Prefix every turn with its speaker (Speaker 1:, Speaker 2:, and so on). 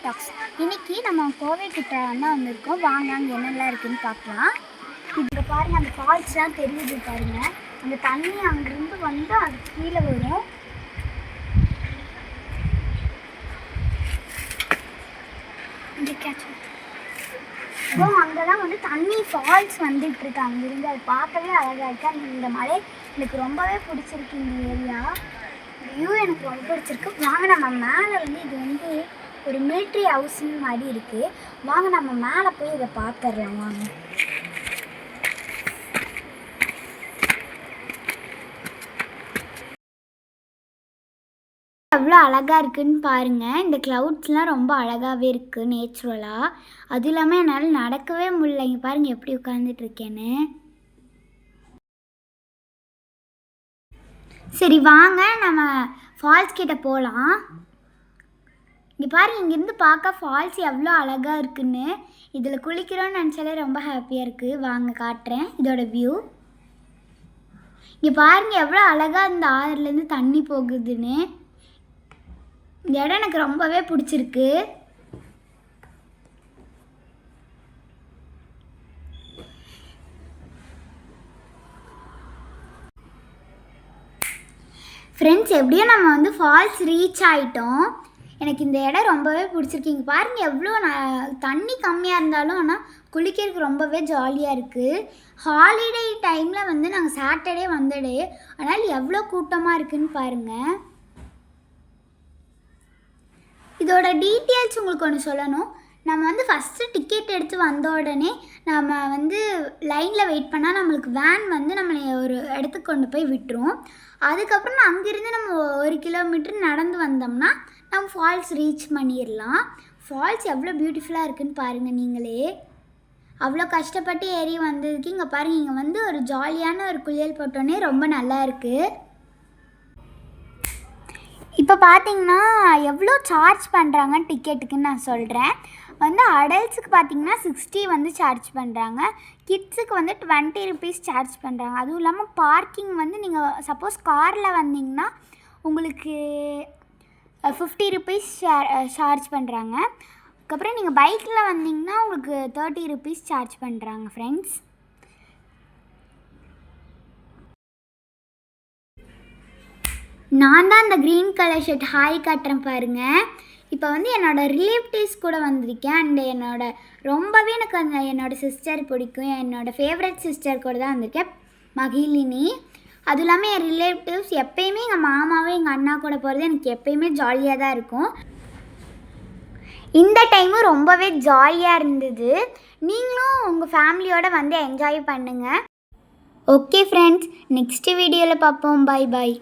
Speaker 1: Tax. இன்னைக்கு நம்ம கோவை கிட்ட தான் வந்திருக்கோம். வாங்க அங்கே என்னெல்லாம் இருக்குதுன்னு பார்க்கலாம். இங்கே பாருங்கள், அந்த ஃபால்ஸ்லாம் தெரியுது பாருங்கள். அந்த தண்ணி அங்கேருந்து வந்து அது கீழே வரும். இங்கே கேட்ச் அங்கே தான் வந்து தண்ணி ஃபால்ஸ் வந்துட்டு இருக்கு. அங்கேருந்து அது பார்க்கவே அழகாக இருக்குது. இந்த மலை எனக்கு ரொம்பவே பிடிச்சிருக்கு. இந்த ஏரியா வியூ எனக்கு ரொம்ப பிடிச்சிருக்கு. வாங்க நம்ம மேலே வந்து இது வந்து ஒரு மிலிட்ரி ஹவுஸ்ன்னு மாதிரி இருக்குது. வாங்க நம்ம மேலே போய் இதை பார்த்துடலாம். வாங்க. எவ்வளோ அழகாக இருக்குதுன்னு பாருங்கள். இந்த க்ளவுட்ஸ்லாம் ரொம்ப அழகாகவே இருக்குது நேச்சுரலாக. அதுவும் இல்லாமல் என்னால் நடக்கவே முடியல. இங்கே பாருங்கள் எப்படி உட்காந்துட்ருக்கேன்னு. சரி வாங்க நம்ம ஃபால்ஸ் கிட்ட போகலாம். இங்கே பாருங்கள், இங்கேருந்து பார்க்க ஃபால்ஸ் எவ்வளோ அழகாக இருக்குன்னு. இதில் குளிக்கிறோன்னு நினச்சாலே ரொம்ப ஹாப்பியாக இருக்குது. வாங்க காட்டுறேன் இதோட வியூ. இங்கே பாருங்கள் எவ்வளோ அழகாக இந்த ஆறுலேருந்து தண்ணி போகுதுன்னு. இந்த இடம் எனக்கு ரொம்பவே பிடிச்சிருக்கு. ஃப்ரெண்ட்ஸ், எப்படியும் நம்ம வந்து ஃபால்ஸ் ரீச் ஆகிட்டோம். எனக்கு இந்த இடம் ரொம்பவே பிடிச்சிருக்கு. இங்கே பாருங்கள் எவ்வளோ தண்ணி கம்மியாக இருந்தாலும் ஆனால் குளிக்கிறதுக்கு ரொம்பவே ஜாலியாக இருக்குது. ஹாலிடே டைமில் வந்து நாங்கள் சாட்டர்டே வந்தடே, அதனால் எவ்வளோ கூட்டமாக இருக்குதுன்னு பாருங்கள். இதோட டீட்டெயில்ஸ் உங்களுக்கு ஒன்று சொல்லணும். நம்ம வந்து ஃபஸ்ட்டு டிக்கெட் எடுத்து வந்த உடனே நம்ம வந்து லைனில் வெயிட் பண்ணால் நம்மளுக்கு வேன் வந்து நம்மளை ஒரு இடத்துக்கு கொண்டு போய் விட்டுரும். அதுக்கப்புறம் அங்கேருந்து நம்ம 1 கிலோமீட்டர் நடந்து வந்தோம்னா நம்ம ஃபால்ஸ் ரீச் பண்ணிடலாம். ஃபால்ஸ் எவ்வளோ பியூட்டிஃபுல்லாக இருக்குதுன்னு பாருங்கள் நீங்களே. அவ்வளோ கஷ்டப்பட்டு ஏறி வந்ததுக்கு இங்கே பாருங்கள், இங்கே வந்து ஒரு ஜாலியான ஒரு குளியல் போட்டோன்னே ரொம்ப நல்லா இருக்குது. இப்போ பார்த்தீங்கன்னா எவ்வளோ சார்ஜ் பண்ணுறாங்க டிக்கெட்டுக்குன்னு நான் சொல்கிறேன். வந்து அடல்ட்ஸுக்கு பார்த்தீங்கன்னா 60 வந்து சார்ஜ் பண்ணுறாங்க. கிட்ஸுக்கு வந்து 20 ருபீஸ் சார்ஜ் பண்ணுறாங்க. அதுவும் இல்லாமல் பார்க்கிங் வந்து நீங்கள் சப்போஸ் காரில் வந்தீங்கன்னா உங்களுக்கு 50 ருபீஸ் சார்ஜ் பண்ணுறாங்க. அதுக்கப்புறம் நீங்கள் பைக்கில் வந்தீங்கன்னா உங்களுக்கு 30 ருபீஸ் சார்ஜ் பண்ணுறாங்க. ஃப்ரெண்ட்ஸ், நான் தான் அந்த க்ரீன் கலர் ஷர்ட் ஹாய் காட்டுறேன் பாருங்கள். இப்போ வந்து என்னோடய ரிலேட்டிவ்ஸ் கூட வந்திருக்கேன். அண்ட் ரொம்பவே எனக்கு என்னோடய சிஸ்டர் பிடிக்கும். என்னோடய ஃபேவரட் சிஸ்டர் கூட தான் வந்திருக்கேன், மகிழினி. அதுவும் இல்லாமல் என் ரிலேட்டிவ்ஸ் எப்போயுமே எங்கள் மாமாவும் எங்கள் அண்ணா கூட போகிறது எனக்கு எப்போயுமே ஜாலியாக தான் இருக்கும். இந்த டைமும் ரொம்பவே ஜாலியாக இருந்தது. நீங்களும் உங்கள் ஃபேமிலியோடு வந்து என்ஜாய் பண்ணுங்கள். ஓகே ஃப்ரெண்ட்ஸ், நெக்ஸ்ட் வீடியோவில் பார்ப்போம். Bye bye.